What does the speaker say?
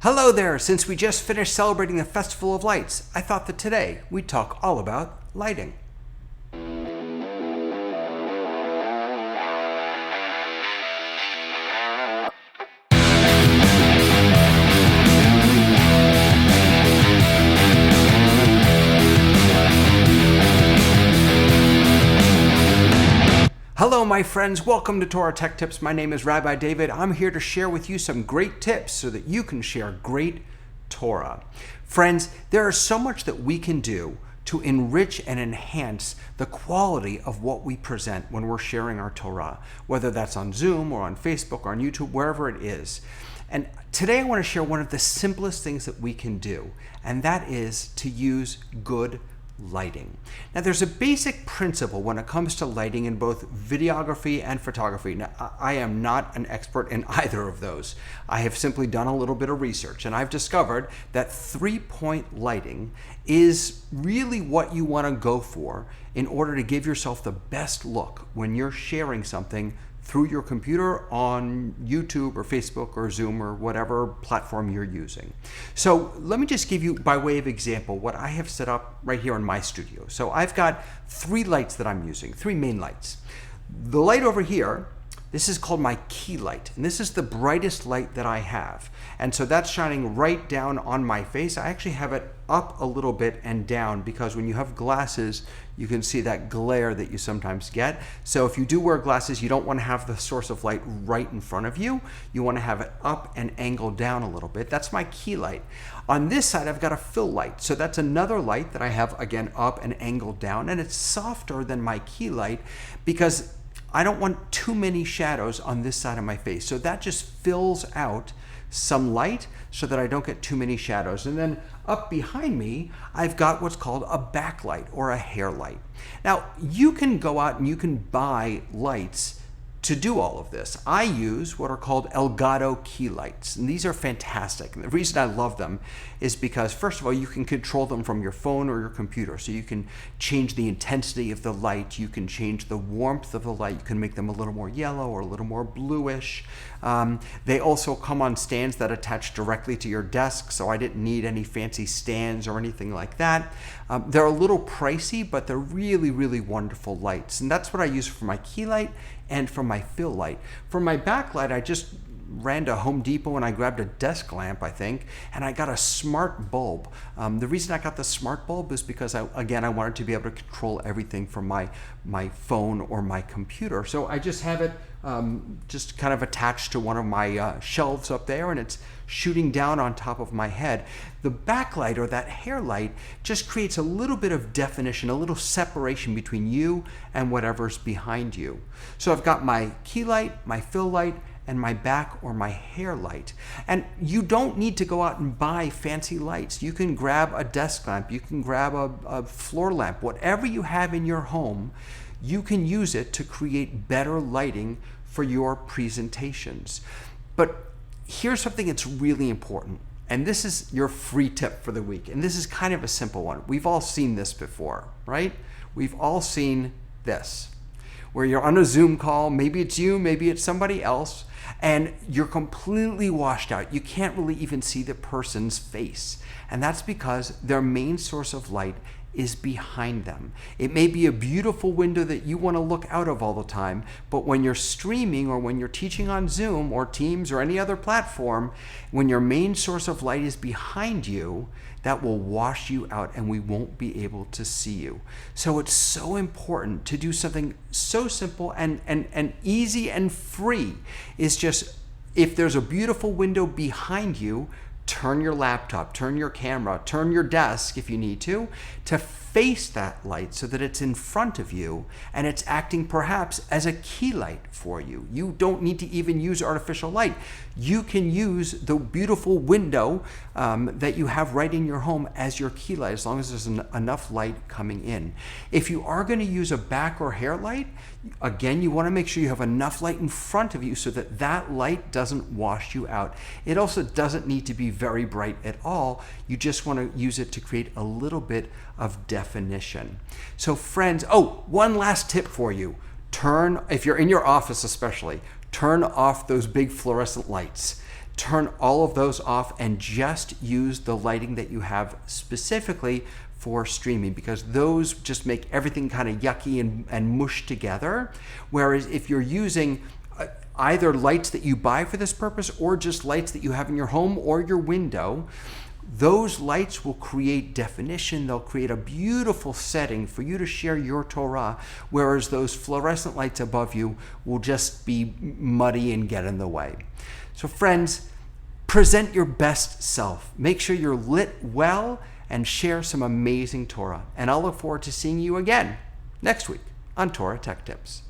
Hello there! Since we just finished celebrating the Festival of Lights, I thought that today we'd talk all about lighting. Hello my friends, welcome to Torah Tech Tips. My name is Rabbi David. I'm here to share with you some great tips so that you can share great Torah. Friends, there is so much that we can do to enrich and enhance the quality of what we present when we're sharing our Torah, whether that's on Zoom or on Facebook or on YouTube, wherever it is. And today I want to share one of the simplest things that we can do, and that is to use good lighting. Now there's a basic principle when it comes to lighting in both videography and photography. Now I am not an expert in either of those. I have simply done a little bit of research and I've discovered that 3-point lighting is really what you want to go for in order to give yourself the best look when you're sharing something through your computer on YouTube or Facebook or Zoom or whatever platform you're using. So let me just give you, by way of example, what I have set up right here in my studio. So I've got 3 lights that I'm using, 3 main lights. The light over here, this is called my key light, and this is the brightest light that I have. And so that's shining right down on my face. I actually have it up a little bit and down because when you have glasses, you can see that glare that you sometimes get. So if you do wear glasses, you don't want to have the source of light right in front of you. You want to have it up and angled down a little bit. That's my key light. On this side, I've got a fill light. So that's another light that I have, again, up and angled down, and it's softer than my key light because I don't want too many shadows on this side of my face. So that just fills out some light so that I don't get too many shadows. And then up behind me, I've got what's called a backlight or a hair light. Now, you can go out and you can buy lights to do all of this. I use what are called Elgato key lights, and these are fantastic. And the reason I love them is because, first of all, you can control them from your phone or your computer. So you can change the intensity of the light, you can change the warmth of the light, you can make them a little more yellow or a little more bluish. They also come on stands that attach directly to your desk, so I didn't need any fancy stands or anything like that. They're a little pricey, but they're really, really wonderful lights. And that's what I use for my key light and for my fill light. For my backlight, I just ran to Home Depot and I grabbed a desk lamp, I think, and I got a smart bulb. The reason I got the smart bulb is because, I wanted to be able to control everything from my phone or my computer. So I just have it just kind of attached to one of my shelves up there, and it's shooting down on top of my head. The backlight, or that hair light, just creates a little bit of definition, a little separation between you and whatever's behind you. So I've got my key light, my fill light, and my back or my hair light. And you don't need to go out and buy fancy lights. You can grab a desk lamp, you can grab a floor lamp, whatever you have in your home, you can use it to create better lighting for your presentations. But here's something that's really important, and this is your free tip for the week, and this is kind of a simple one. We've all seen this before, right? We've all seen this, where you're on a Zoom call, maybe it's you, maybe it's somebody else, and you're completely washed out. You can't really even see the person's face, and that's because their main source of light is behind them. It may be a beautiful window that you want to look out of all the time, but when you're streaming or when you're teaching on Zoom or Teams or any other platform, when your main source of light is behind you, that will wash you out and we won't be able to see you. So it's so important to do something so simple and easy and free. Is just, if there's a beautiful window behind you, turn your laptop, turn your camera, turn your desk if you need to face that light so that it's in front of you and it's acting perhaps as a key light for you. You don't need to even use artificial light. You can use the beautiful window that you have right in your home as your key light, as long as there's enough light coming in. If you are going to use a back or hair light, again, you want to make sure you have enough light in front of you so that that light doesn't wash you out. It also doesn't need to be very bright at all. You just want to use it to create a little bit of definition. So friends, one last tip for you. If you're in your office especially, turn off those big fluorescent lights. turn all of those off and just use the lighting that you have specifically for streaming, because those just make everything kind of yucky and mushed together. Whereas if you're using either lights that you buy for this purpose or just lights that you have in your home or your window, those lights will create definition. They'll create a beautiful setting for you to share your Torah, whereas those fluorescent lights above you will just be muddy and get in the way. So friends, present your best self. Make sure you're lit well and share some amazing Torah. And I'll look forward to seeing you again next week on Torah Tech Tips.